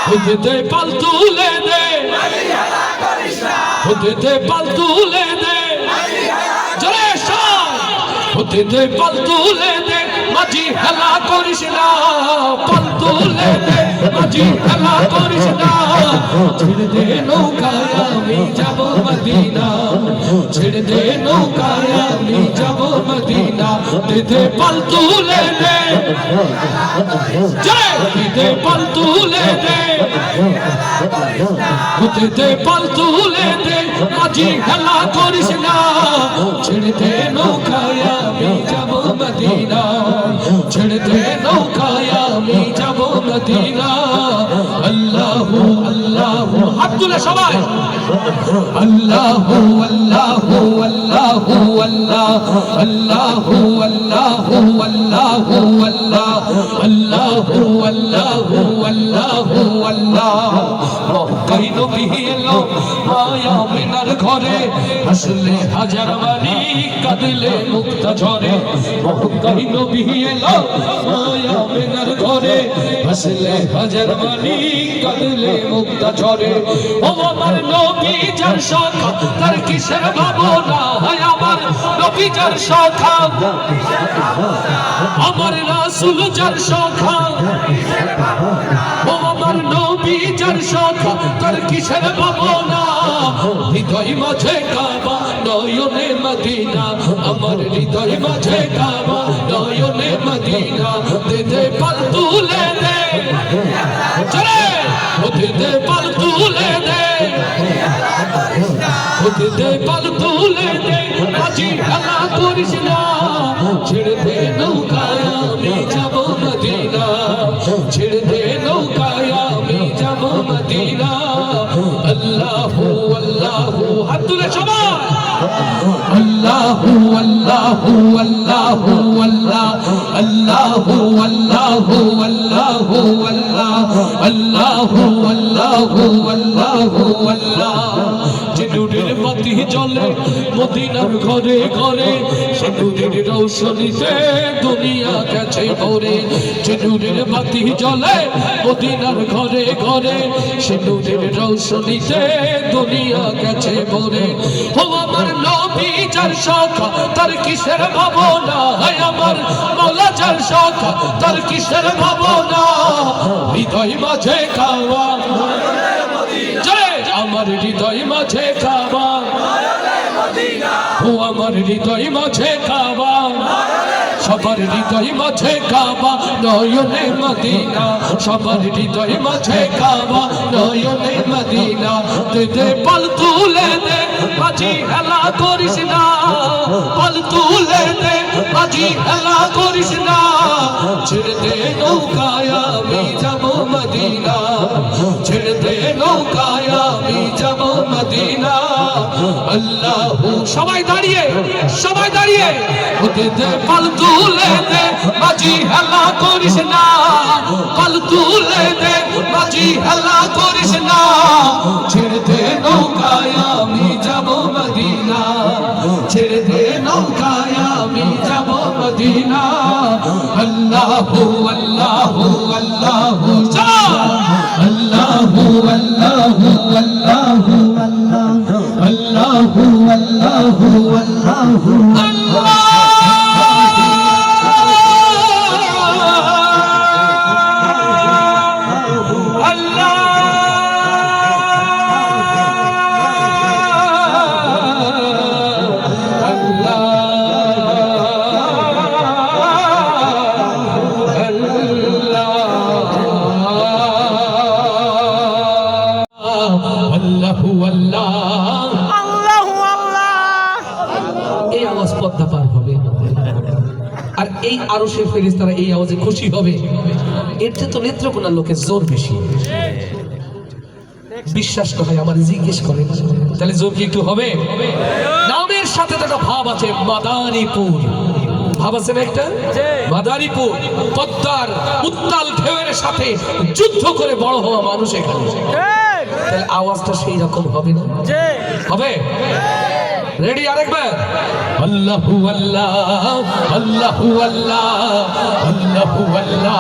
হতে দে পাল তুলে দে, হতে দে পাল তুলে দে, জোরে সব হতে দে পাল তুলে দে, মাঝি হেলা করিস না, পাল তুলে দে, মাঝি হেলা করিস না। ছেড়ে দে নৌকায় আমি যাব মদিনা, ছেড়ে দে নৌকায় আমি যাব মদিনা। দে দে পাল তুলে দে, জয় দে পাল তুলে দে, হতে দে পাল তুলে দে, মাঝি হেলা করিস না। ছেড়ে দে নৌকায় আমি যাব মদিনা, ছেড়ে দে নৌকায় আমি যাব মদিনা। আল্লাহু আল্লাহু হাত তুলে সবাই আল্লাহু আল্লাহু আল্লাহু আল্লাহ আল্লাহু আল্লাহু আল্লাহু আল্লাহ আল্লাহু আল্লাহু আল্লাহু আল্লাহ। মক্কায় নবী এলো মায়া মিনার ঘরে, হাসলে হাজার বাণী কাঁদলে মুক্তা ঝরে। মক্কায় নবী এলো মায়া মিনার ঘরে, হাসলে হাজার বাণী কাঁদলে মুক্তা ঝরে। ও আমার নবী যার শাখা তার কিসের ভাবনা, হয় আমার নবী যার শাখা, আমার রাসূল যার শাখা। ও আমার নবী যার শাখা তার কিসের ভাবনা, হৃদয় মাঝে কাবা নয়নে মদিনা, আমার হৃদয় মাঝে কাবা নয়নে মদিনা। দে দে পাল তুলে দে, চলে দে দে পাল তুলে দে, হতে দে পাল তুলে দে, মাঝি হেলা করিস না। ছেড়ে দে নৌকায় আমি যাব মদিনা, ছেড়ে দে নৌকায় আমি যাব মদিনা। আল্লাহু আল্লাহু হাত তুলে সবাই আল্লাহু আল্লাহু আল্লাহু আল্লাহ আল্লাহু আল্লাহু আল্লাহু আল্লাহ আল্লাহু আল্লাহু আল্লাহু আল্লাহ। যে নূরের বাতি জ্বলে মদিনার ঘরে ঘরে, সে নূরের রৌশনীতে দুনিয়া গেছে ভরে। যে নূরের বাতি জ্বলে মদিনার ঘরে ঘরে, সে নূরের রৌশনীতে দুনিয়া গেছে ভরে। ও আমার নবী যার শাখা তার কিসের ভাবনা, হয় আমার মাওলা যার শাখা তার কিসের ভাবনা। হৃদয় মাঝে কাবা জয়, আমার হৃদয় মাঝে কাবা, ও আমার হৃদয় মাঝে কাবা, সবার হৃদয় মাঝে কাবা নয়নে মদিনা, সবার হৃদয় মাঝে কাবা নয়নে মদিনা। দে দে পাল তুলে দে, মাঝি হেলা করিস না, পাল তুলে দে, মাঝি হেলা করিস না। ছেড়ে দে নৌকায় আমি যাব মদিনা, ছেড়ে দে নৌকায় আমি যাব মদিনা। আল্লাহু সবাই দাঁড়িয়ে, সবাই দাঁড়িয়ে, হতে দে পাল তুলে দে, মাঝি হেলা করিস না, পাল তুলে দে, মাঝি হেলা করিস না। ছেড়ে দে নৌকায় আমি যাব মদিনা, ছেড়ে দে নৌকায় আমি যাব মদিনা। আল্লাহু আল্লাহু আল্লাহু আল্লাহু আল্লাহু আল্লাহু আল্লাহু আল্লাহু আল্লাহু আল্লাহ। আর এই আরশের ফেরেশতারা এই আওয়াজে খুশি হবে, এর চেয়ে তো নেত্রকোনার লোকের জোর বেশি। বিশ্বাস করে আমার জিজ্ঞেস করে, তাহলে জোর কি একটু হবে? নামের সাথে তো একটা ভাব আছে, মাদারীপুর ভাব আছে না একটা? মাদারীপুর পদ্মার উত্তাল ঢেউয়ের সাথে যুদ্ধ করে বড় হওয়া মানুষ এখানে, তাহলে আওয়াজটা সেই রকম হবে না? হবে। রেডি আরেকবার, আল্লাহু আল্লাহ আল্লাহু আল্লাহ আল্লাহু আল্লাহ।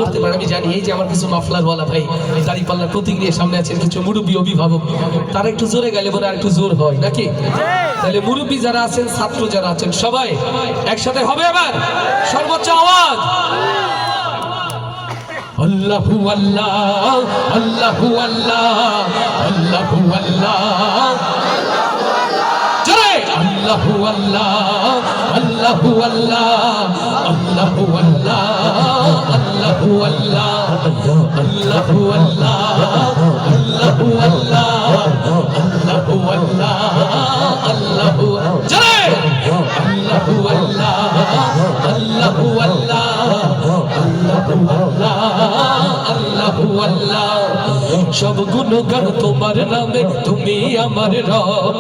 করতে পারে আমি জানি। এই যে আমার কিছু মাফলার ওয়ালা ভাই দাড়ি পাল্লার প্রতীক নিয়ে সামনে আছেন, কিছু মুরব্বী অভিভাবক, তারা একটু জোরে গেলে মনে আর একটু জোর হয় নাকি? তাহলে মুরব্বী যারা আছেন, ছাত্র যারা আছেন, সবাই একসাথে হবে এবার সর্বোচ্চ আওয়াজ আল্লাহু আল্লাহ আল্লাহু আল্লাহ আল্লাহু আল্লাহ জোরে আল্লাহু আল্লাহ আল্লাহু আল্লাহ আল্লাহু আল্লাহ আল্লাহু আল্লাহ আল্লাহু আল্লাহ আল্লাহু আল্লাহ আল্লাহু আল্লাহ আল্লাহু জোরে আল্লাহু আল্লাহ আল্লাহু আল্লাহ আল্লাহু আল্লাহ সব গুণগান তোমার নামে, তুমি আমার রব।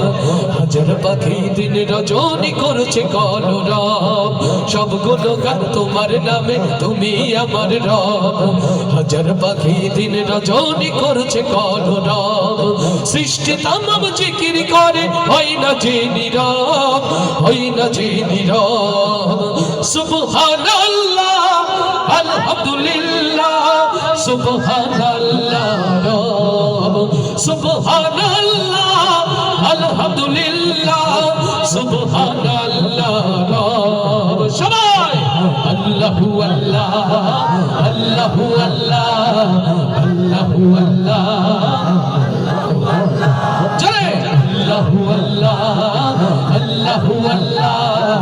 হাজার পাখি দিন রজনী করছে কলরব। সব গুণগান তোমার নামে, তুমি আমার রব। হাজার পাখি দিন রজনী করছে কলরব। সৃষ্টি তামাম জিকির করে, হয় না যে নীরব, হয় না যে নীরব। সুবহানাল্লাহ আলহামদুলিল্লাহ সুবহানাল্লাহ রব। সুবহানাল্লাহ আলহামদুলিল্লাহ সুবহানাল্লাহ রব। সবাই আল্লাহু আল্লাহ আল্লাহু আল্লাহ আল্লাহু আল্লাহ জয় আল্লাহু আল্লাহ আল্লাহু আল্লাহ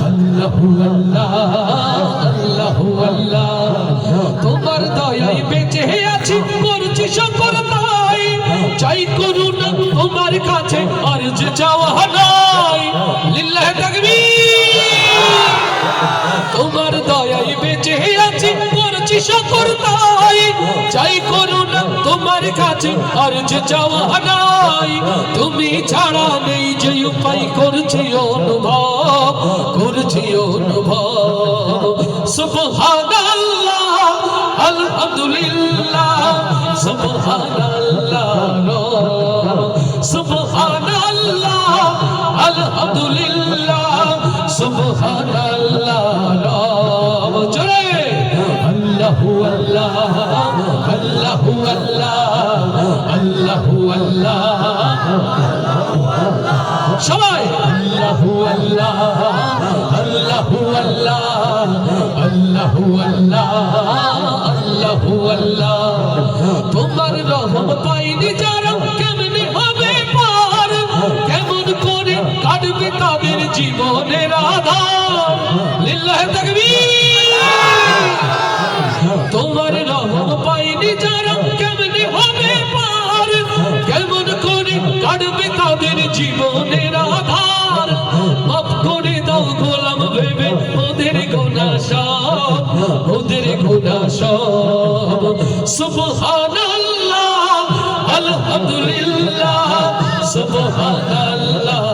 আল্লাহু আল্লাহ আল্লাহু আল্লাহ। তোমার দয়ায় বেঁচে আছি, করছি শুকর তাই। চাই করুণা তোমার কাছে, আর যে চাওয়া নাই। লিল্লাহি তাকবীর। তোমার দয়ায় বেঁচে আছি, করছি শুকর তাই। চাই করুণা তোমার কাছে, আর যে চাওয়া নাই। তুমি ছাড়া নেই যে উপায়, করছি অনুভব, করছি অনুভব। সুবহানাল্লাহ আলহামদুলিল্লাহ সুবহানাল্লাহ সুবহানাল্লাহ আলহামদুলিল্লাহ সুবহানাল্লাহ জোরে আল্লাহু আল্লাহ আল্লাহু আল্লাহ আল্লাহু আল্লাহ সবাই আল্লাহু আল্লাহ আল্লাহু আল্লাহ আল্লাহু আল্লাহ আল্লাহু আল্লাহ। তোমার রহম পাইনি যারা, কেমনে হবে পার? কেমন করে কাটবে তাদের জীবনের আধার? লিল্লাহি তাকবীর। তোমার রহম পাইনি যারা, কেমনে হবে পার? কেমন করে কাটবে তাদের জীবনের আধার? মাফ করে দাও গোলাম ভেবে ওদের গুনাহ সব, ওদের গুনাহ সব। সুবহানাল্লাহ আলহামদুলিল্লাহ সুবহানাল্লাহ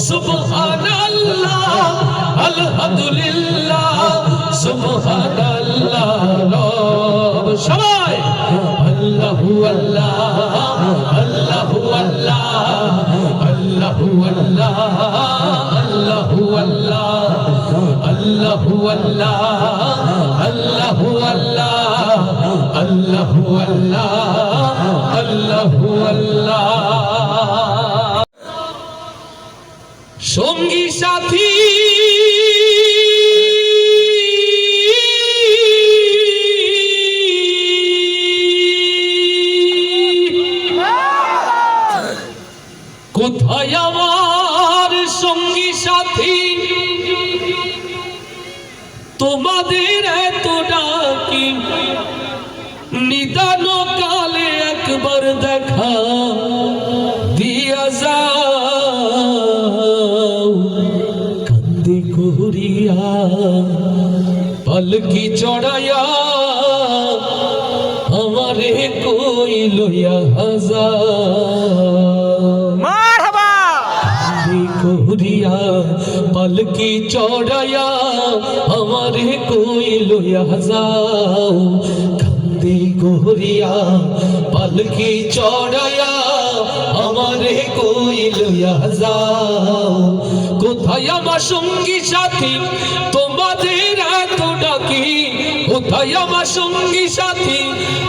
সুবহানাল্লাহ আলহামদুলিল্লাহ সুবহানাল্লাহ সবাই আল্লাহু আল্লাহ আল্লাহু আল্লাহ আল্লাহু আল্লাহ আল্লাহু আল্লাহ আল্লাহু আল্লাহ আল্লাহু আল্লাহ আল্লাহু আল্লাহ আল্লাহু আল্লাহ। সঙ্গী সাথী কোথায় আমার সঙ্গী সাথী? তোমাদের এত ডাকি, নিদান কালে একবার দেখা দিয়া যাও। কান্দি করিয়া পালকি চড়াইয়া আমারে কই লইয়া করিয়া পালকি চড়াইয়া আমারে কই লইয়া যাও। কান্দি করিয়া পালকি চড়াইয়া আমারে কই লইয়া যাও। কোথায় আমার সঙ্গী সাথী? তোমাদের এত ডাকি কোথায় আমার সঙ্গী সাথী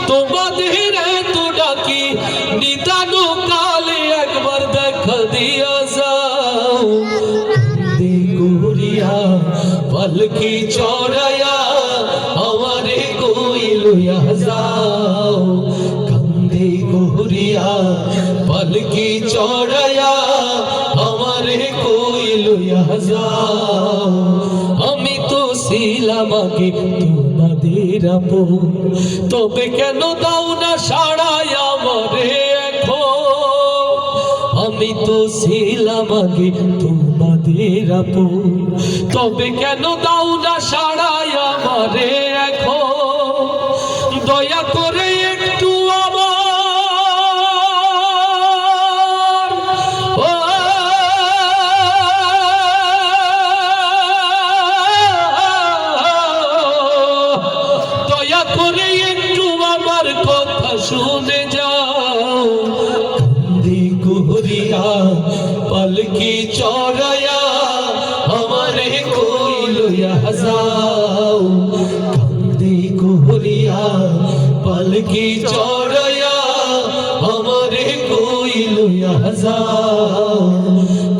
তোমাদের এত ডাকি নিদান কালে একবার দেখা দিয়া যাও দেগুরিয়া পালকি চড়ায়া আমারে কই লইয়া যাও কান্দে গুরিয়া পালকি চড়ায়া আমারে কই লইয়া যাও আমি তো ছিলাম আগে তোমাদের আপন তবে কেন দাও না সাড়াই আমারে এখন আমি তো ছিলাম আগে তোমাদের আপন তবে কেন দাও না সাড়াই আমারে এখন দয়া করে একটু শুনে যাও কান্দে গুরিয়া পালকি চড়ায়া আমারে কই লইয়া যাও কান্দে গুরিয়া পালকি চড়ায়া আমারে কই লইয়া যাও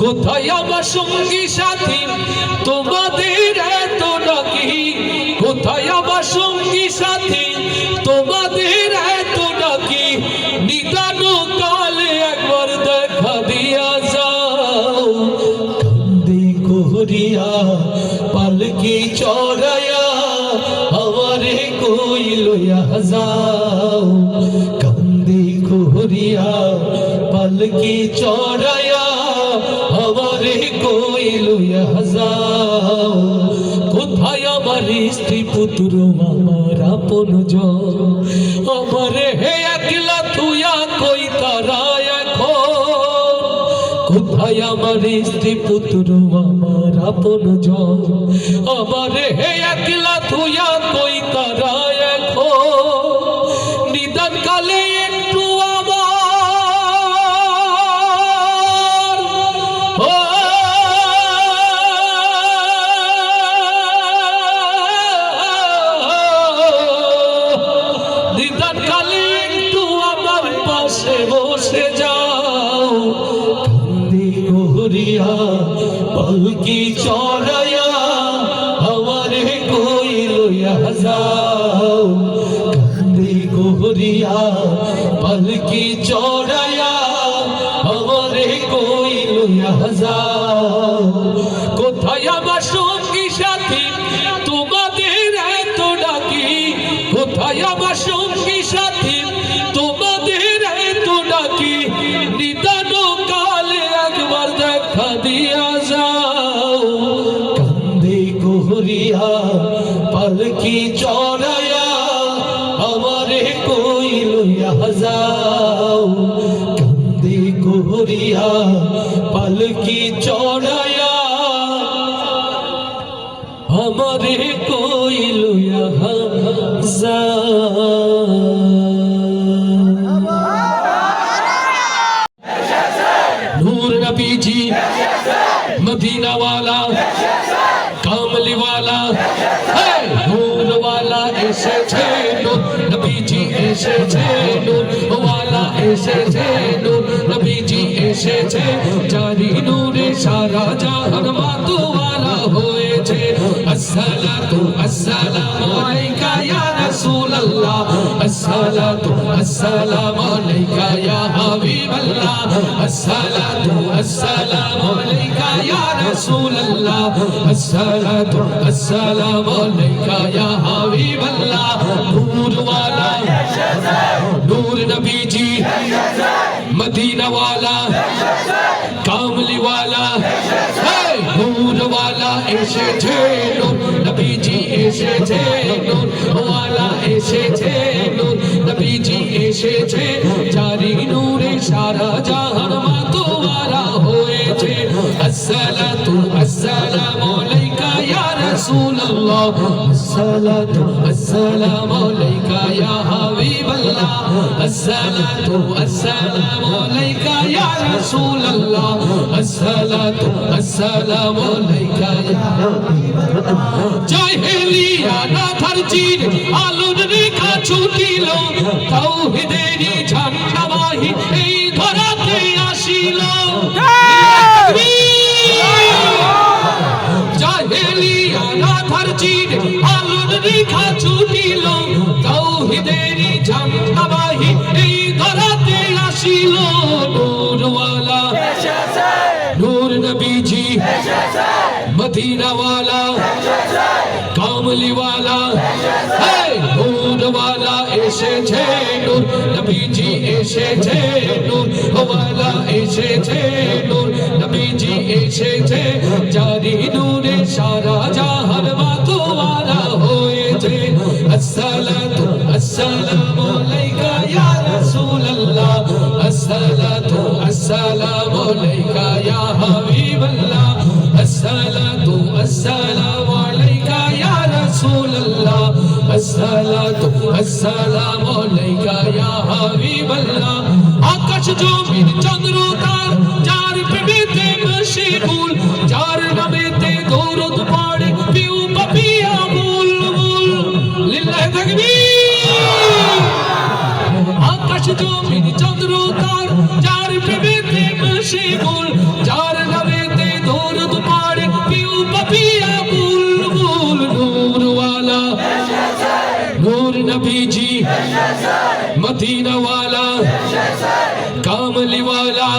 কোথায় আমার সঙ্গী সাথী তোমাদের এত ডাকি কোথায় আমার সঙ্গী সাথী তোমাদের এত ডাকি নিদান কালে একবার দেখা দিয়া যাও কান্দে গুরিয়া পালকি চড়ায়া আমারে কই লইয়া যাও কান্দে গুরিয়া পালকি চড়ায়া আমারে কই লইয়া যাও কোথায় আমার স্ত্রী পুত্র আমার আপন জন আমারে হে একলা তুইয়া কই তারা এখন কোথায় আমার স্ত্রী পুত্র আমার আপন জন আমারে হে একলা তুইয়া কই তারা এখন নিদান কালে একটু বসে যাও কান্দে গুরিয়া পালকি চড়ায়া আমারে কই লইয়া যাও কান্দে গুরিয়া পালকি চড়ায়া আমারে কই লইয়া যাও কোথায় আমার সঙ্গী সাথী তোমাদের এত ডাকি কোথায় আমার সঙ্গী সাথী তোমাদের এত ডাকি নিদান কালে একবার দেখা দিয়া যাও কান্দে গুরিয়া পালকি চড়ায়া আমারে কই লইয়া যাও কান্দে গুরিয়া পালকি চড়ায়া আমারে কই লইয়া যাও नबीजी मदीना वाला कामली वाला नूर वाला ऐसे छे नूर नबीजी ऐसे छे नूर वाला ऐसे छे नूर नबीजी ऐसे छे जारी नूरे सारा जहान मातु वाला होए छे अस्सलातु अस्सलामु अलैका या रसूल अल्लाह अस्सलातु अस्सलामु अलैका या हबीब अल्लाह अस्सलातु अस्सलामु अलैका या रसूल अल्लाह अस्सलातु अस्सलामु अलैका या हबीब अल्लाह नूर वाला नूर नबीजी मदीना वाला कामली वाला नूर वाला ऐसे छे नूर नबीजी ऐसे छे नूर वाला ऐसे छे नूर नबीजी ऐसे छे जारी नूरे सारा जहान मातो वाला होए छे अस्सलातु अस्सलामु अलैका या रसूल अल्लाह अस्सलातु अस्सलामु अलैका या हबीब अल्लाह अस्सलातु अस्सलामु अलैका या रसूल अल्लाह अस्सलातु अस्सलामु अलैका या हबीब अल्लाह জাহেলিয়া না ধরজির জান্নাবাহী এই ধরাতে আসিল নূরওয়ালা নূর নবীজি মদিনাওয়ালা কামলিওয়ালা নূরওয়ালা এসেছে নূর নবীজি এসেছে নূরওয়ালা এসেছে নূর নবীজি এসেছে জারি নূরে সারা জাহান মাতোয়ারা হয়েছে আসসালাতু আসসালামু আলাইকা ইয়া রাসূলুল্লাহ আসসালাতু আসসালামু আলাইকা ইয়া হাবিবাল্লাহ আসসালাতু আসসালামু আলাইকা ইয়া রাসূলুল্লাহ আসসালাতু আসসালামু আলাইকা ইয়া হাবিবাল্লাহ আকাশ জমিন চন্দ্র তার যার প্রেমেতে মশগুল যার নামেতে দরুদ পড়ে পিউ পাপিয়া বুলবুল লিল্লাহি তাকবীর আকাশ জমিন চন্দ্র তার যার প্রেমেতে মশগুল যার নামেতে দরুদ পড়ে পিউ পাপিয়া বুলবুল নূরওয়ালা নূর নবীজি মদিনাওয়ালা কামলিওয়ালা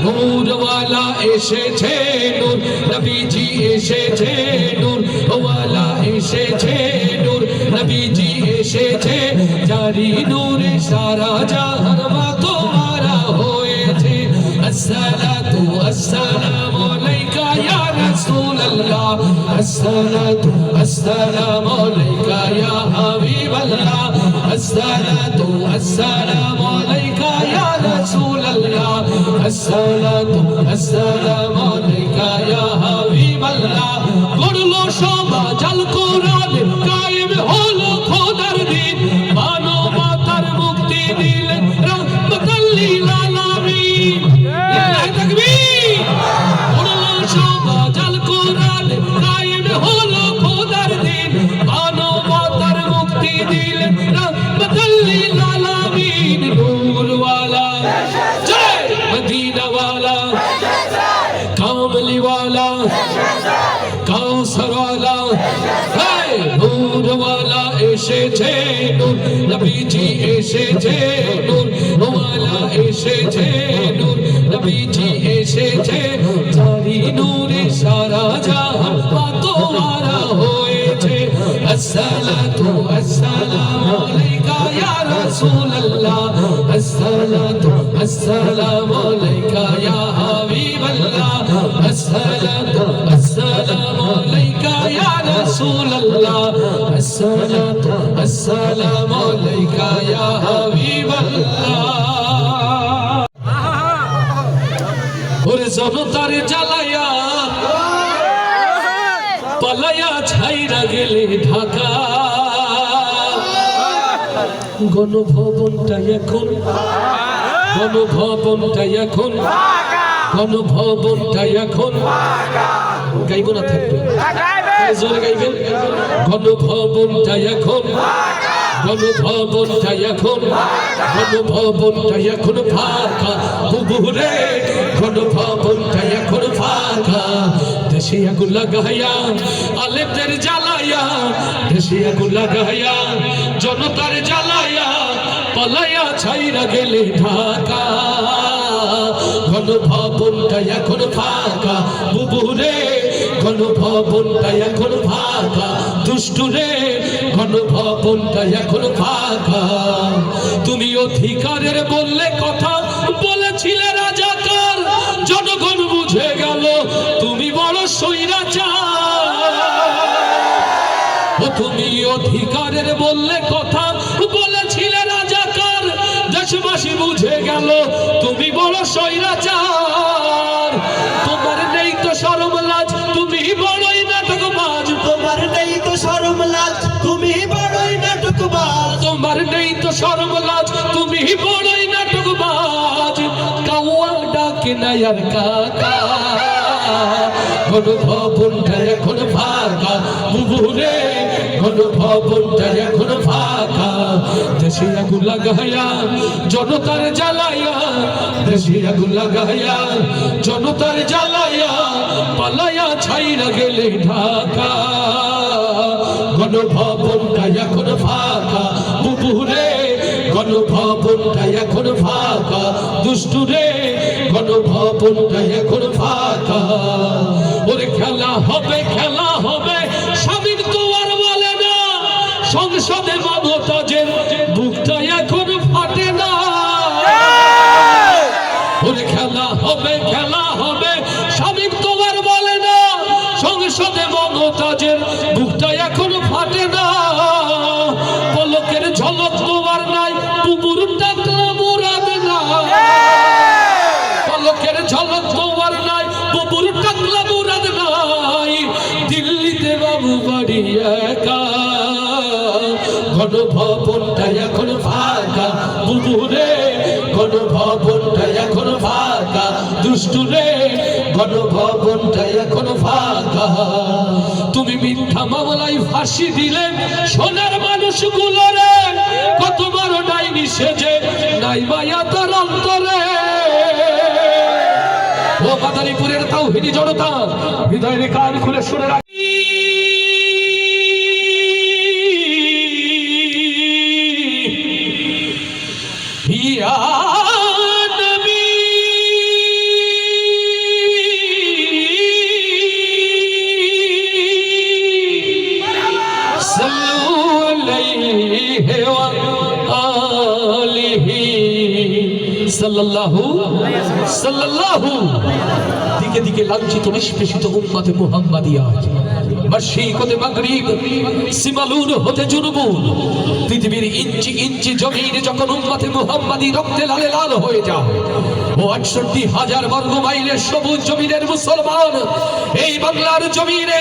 নূরওয়ালা এসেছে নূর নবীজি এসেছে নূরওয়ালা এসেছে নূর নবীজি এসেছে জারি নূরে সারা জাহান মাতোয়ারা হয়েছে আসসালাতু আসসালামু আলাইকা ইয়া রাসূলুল্লাহ আসসালাতু আসসালামু আলাইকা ইয়া হাবিবাল্লাহ আসসালাতু আসসালামু আলাইকা ইয়া রাসূলুল্লাহ আসসালাতু আসসালামু আলাইকা ইয়া হাবিবাল্লাহ পড়লো সমাজ আল কোরআন কায়েম হলো খোদার দিন মানবতার মুক্তি দিলেন রাহমাতাল লিল আলামিন লিল্লাহি তাকবীর পড়লো সমাজ আল কোরআন কায়েম হলো খোদার দিন মানবতার মুক্তি দিলেন রাহমাতাল লিল আলামিন নূরওয়ালা জয় মদিনাওয়ালা কামলিওয়ালা কাউসারওয়ালা নূরওয়ালা এসেছে নূর নবীজি এসেছে নূরওয়ালা এসেছে নূর নবীজি এসেছে জারি নূরে সারা জাহান মাতোয়ারা হয়েছে আসসালাতু আসসালামু আলাইকা ইয়া রাসূলুল্লাহ আসসালাতু আসসালামু আলাইকা ইয়া হাবিবাল্লাহ আসসালাতু আসসালামু আলাইকা ইয়া রাসূলুল্লাহ আসসালাতু আসসালামু আলাইকা ইয়া হাবিবাল্লাহ ওরে জনতার জ্বালায়া পালায়া ছাইরা গেলে ঢাকা গণভবনটা এখন গাইব না থাকবে জোরে গাইবেন গণভবনটা এখন ফাঁকা বুবুরে গণভবনটা এখন ফাঁকা দেশে আগুন লাগাইয়া আলেমদের জ্বালাইয়া দেশে আগুন লাগাইয়া জনতার জ্বালাইয়া পালাইয়া ছাইরা গেলে ঢাকা গণভবনটা এখন ফাঁকা বুবুরে গণভবনটা এখন ফাঁকা দুষ্টুরে গণভবনটা এখন ফাঁকা তুমি অধিকারের বললে কথা বলেছিলে রাজাকার জনগণ বুঝে গেল তুমি বড় স্বৈরাচার তুমি অধিকারের বললে কথা বলেছিলে রাজাকার দেশবাসী বুঝে গেল তুমি বড় স্বৈরাচার তোমার নেই তো শরম লাজ তুমি বড়ই নাটকবাজ তোমার নেই তো শরম লাজ তুমি বড়ই নাটকবাজ তোমার নেই তো শরম লাজ তুমি বড়ই নাটকবাজ কাউয়া ডাকে না আর কাকা গণভবনটা এখন ফাঁকা বুবুরে গণভবনটা এখন ফাঁকা দেশে আগুন লাগাইয়া জনতার জ্বালাইয়া দেশে আগুন লাগাইয়া জনতার জ্বালাইয়া পালাইয়া ছাইরা গেলে ঢাকা গণভবনটা এখন ফাঁকা বুবু বুবুরে গণভবনটা এখন ফাঁকা, দুষ্টুরে গণভবনটা এখন ফাঁকা। ওরে খেলা হবে স্বামীর তো আর বলে না, সংসদে মমতাজের বুকটা এখন ফাটে না। ওরে খেলা হবে স্বামীর তো আর বলে না, সংসদে মমতাজের বুকটা এখন ফাটে না। পলকের ঝলক তোমার নাই, বুবুর টাকলা মুরাদ না। পলকের ঝলক তোমার নাই, বুবুর টাকলা মুরাদ নাই। দিল্লিতে বাবু বাড়ি একা, গণভবনটা এখন ফাঁকা। বুবুরে গণভবনটা এখন ফাঁকা, দুষ্টুরে গণভবনটা এখন ফাঁকা। তুমি মিথ্যা মামলায় ফাঁসি দিলে সোনার মানুষগুলো রে, কত বড় ডাইনি সেজে নাই মায়া তার অন্তরে। ও মাদারীপুরের তাওহীদি জনতা, হৃদয়ের কান খুলে শুনে রাখ। ইয়া নবী সাল্লু আলাইহি ওয়া আলিহি সাল্লাল্লাহু দিকে দিকে লাঞ্ছিত নিষ্পেষিত উম্মতে মুহাম্মাদিয়া, মাশরিক হতে মাগরিব, সিমালুন হতে জুনুবুন, পৃথিবীর ইঞ্চি ইঞ্চি জমিন যখন উম্মতে মুহাম্মাদি রক্তে লালে লাল হয়ে যায়, ও ৬৮,০০০ বর্গ মাইলের সবুজ জমিনের মুসলমান এই বাংলার জমিনে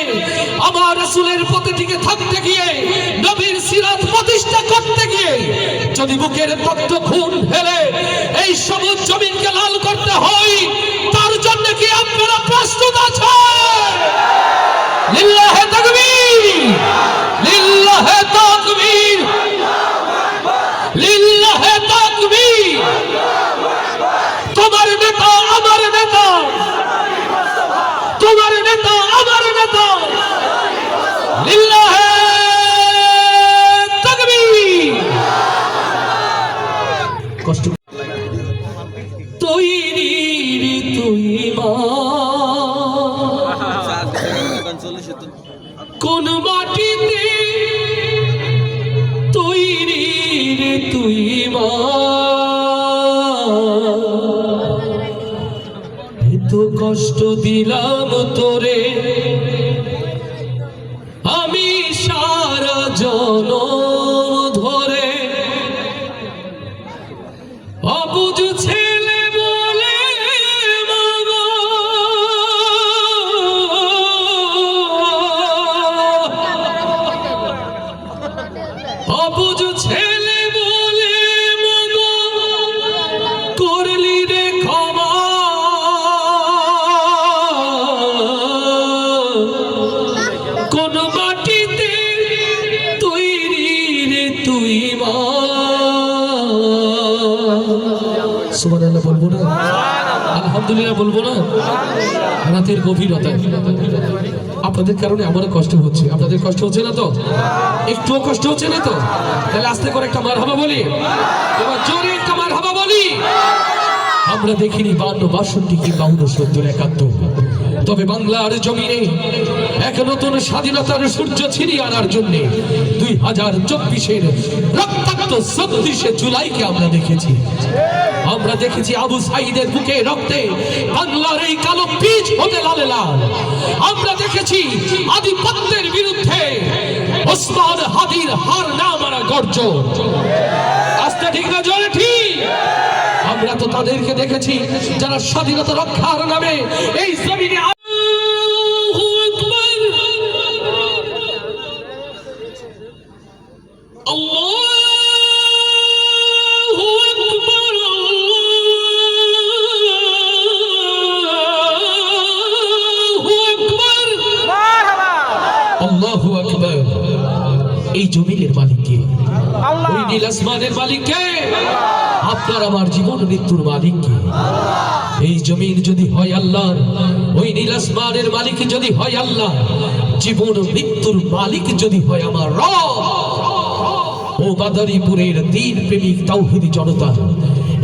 আমার রাসূলের পথে টিকে থাকতে গিয়ে, নবীর সিরাত প্রতিষ্ঠা করতে গিয়ে যদি বুকের রক্ত খুন ফেলে এই সবুজ জমিনকে লাল করতে হয়, তার জন্য কি আপনারা প্রস্তুত আছেন? লিল্লাহে তাকবীর, লিল্লাহে তাকবীর, লিল্লাহে তাকবীর। তোমার নেতা আমার নেতা, তোমার নেতা আমার নেতা, লিল্লাহে তাকবীর। কষ্ট তৈরি তুই মা, কোন মাটিতে তৈরি রে তুই মা, এত কষ্ট দিলাম তোরে আমি সারা জনম ধরে, অবুঝ ছেলে বলে মাগো, অবুঝ ছেলে বলে মাগো করলি রে ক্ষমা, কোন মাটিতে তৈরি রে তুই মা। সুবহানাল্লাহ বলবো না? আলহামদুলিল্লাহ বলবো না? রাতের গভীরতা, আপনাদের কারণে আমারও কষ্ট হচ্ছে, আপনাদের কষ্ট হচ্ছে না তো? একটুও কষ্ট হচ্ছে না তো? তাহলে আস্তে করে একটা মারহাবা বলি, এবার জোরে একটা মারহাবা বলি। আমরা দেখিনি ৫২, ৬২ কি ৫২, ৭০, ৭১, তবে বাংলার জমিনে এক নতুন স্বাধীনতার সূর্য ছিনিয়ে আনার জন্য ২০২৪-এর রক্তাক্ত ৩৬শে জুলাইকে আমরা দেখেছি। আমরা দেখেছি আবু সাইদের বুকে রক্তে বাংলার এই কালো বীজ হতে লালে লাল। আমরা দেখেছি আধিপত্যের বিরুদ্ধে ওসমান হাদির হার না মারা গর্জন। আস্তে ঠিক না জোরে ঠিক? আমরা তো তাদেরকে দেখেছি যারা স্বাধীনতা রক্ষার নামে এই জমিনে আল্লাহু আকবার, আল্লাহু আকবার, আল্লাহু আকবার। এই জমিনের মালিক কে? ওই নীল আসমানের মালিক কে? আপনার আমার জীবন মৃত্যুর মালিক কে? এই জমিন যদি হয় আল্লাহর, ওই নীল আসমানের মালিক যদি হয় আল্লাহ, জীবন মৃত্যুর মালিক যদি হয় আমার রব, ও মাদারীপুরের দ্বীন প্রেমিক তাওহীদি জনতা,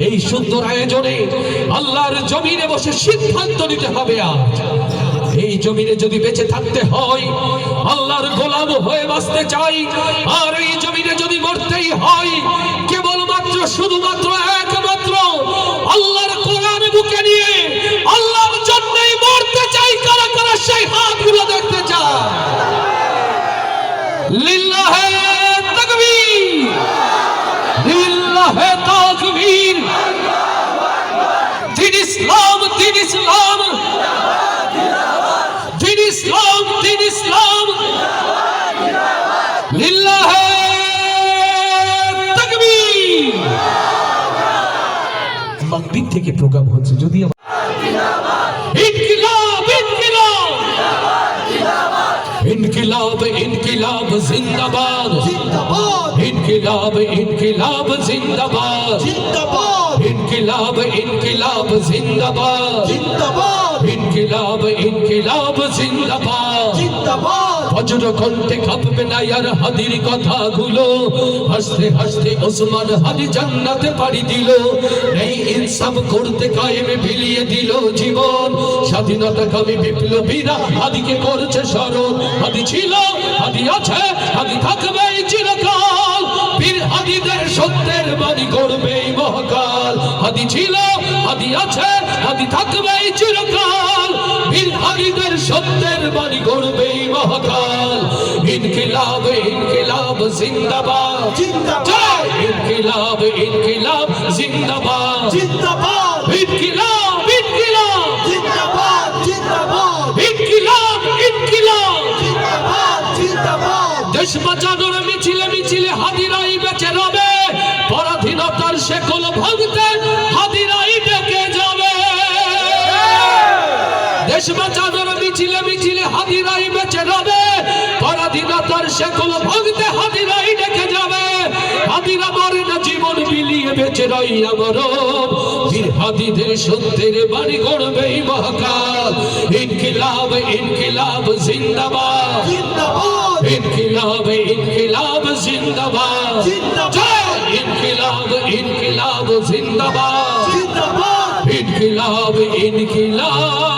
এই সুন্দর আয়োজনে আল্লাহর জমিনে বসে সিদ্ধান্ত নিতে হবে। আজ এই জমিনে যদি বেঁচে থাকতে হয়, আল্লাহর গোলাম হয়ে বাঁচতে চাই, আর এই জমিনে যদি মরতেই হয়, কেবলমাত্র শুধুমাত্র একমাত্র আল্লাহর কোরআন বুকে নিয়ে আল্লাহর জন্যই মরতে চাই। কারা কারা সেই হাতগুলো দেখতে চায়? লিল্লাহে তাকবীর, লিল্লাহে তাকবীর। দিন ইসলাম, দিন ইসলাম, দিন ইসলাম, দিন ইসলাম। লিল্লাহে তাকবীর। মাগরিব থেকে প্রোগ্রাম হচ্ছে, যদি ইনকিলাব, ইনকিলাব, ইনকিলাব, ইনকিলাব জিন্দাবাদ, জিন্দাবাদ ইনকিলাব, ইনকিলাব জিন্দাবাদ, জিন্দাবাদ ইনকিলাব, ইনকিলাব জিন্দাবাদ, জিন্দাবাদ ইনকিলাব, ইনকিলাব জিন্দাবাদ। জিন্দাবাদ বজ্র কণ্ঠে কাঁপবে না আর হাদির কথাগুলো, হাসতে হাসতে ওসমান হাদি জান্নাতে পাড়ি দিল। এই ইনসাফ করতে কায়েমে বিলিয়ে দিল জীবন, স্বাধীনতা কামী বিপ্লবীরা হাদিকে করছে স্মরণ। হাদি ছিল, হাদি আছে, হাদি থাকবে এই চিরকাল, বীর হাদিদের সত্যের বাণী করবে এই মহাকাল। হাদি ছিল, হাদি আছে, হাদি থাকবে এই চিরকাল, বীর হাদিদের সত্যের বাণী করবে এই মহাকাল। ইনকিলাব, ইনকিলাব জিন্দাবাদ, জিন্দাবাদ ইনকিলাব, ইনকিলাব জিন্দাবাদ, জিন্দাবাদ ইনকিলাব, ইনকিলাব, জিন্দাবাদ জিন্দাবাদ ইনকিলাব, ইনকিলাব। জিন্দাবাদ জিন্দাবাদ দেশ বাঁচানোর মিছিলে মিছিলে হাদিরাই বেঁচে রবে, পরাধীনতার শেকল ভাঙতে হাদিরাই ডেকে যাবে। দেশ বাঁচানোর মিছিলে মিছিলে হাদিরাই বেঁচে রবে, পরাধীনতার শেকল ভাঙতে হাদিরাই ডেকে যাবে। হাদিরা মরে না, জীবন বিলিয়ে বেঁচে রই আমার, বীর হাদিদের সত্যের বাণী করবে এই মহাকাল। ইনকিলাব, ইনকিলাব জিন্দাবাদ, জিন্দাবাদ ইনকিলাব, ইনকিলাব জিন্দাবাদ, জিন্দাবাদ ইনকিলাব, ইনকিলাব জিন্দাবাদ, জিন্দাবাদ ইনকিলাব, ইনকিলাব।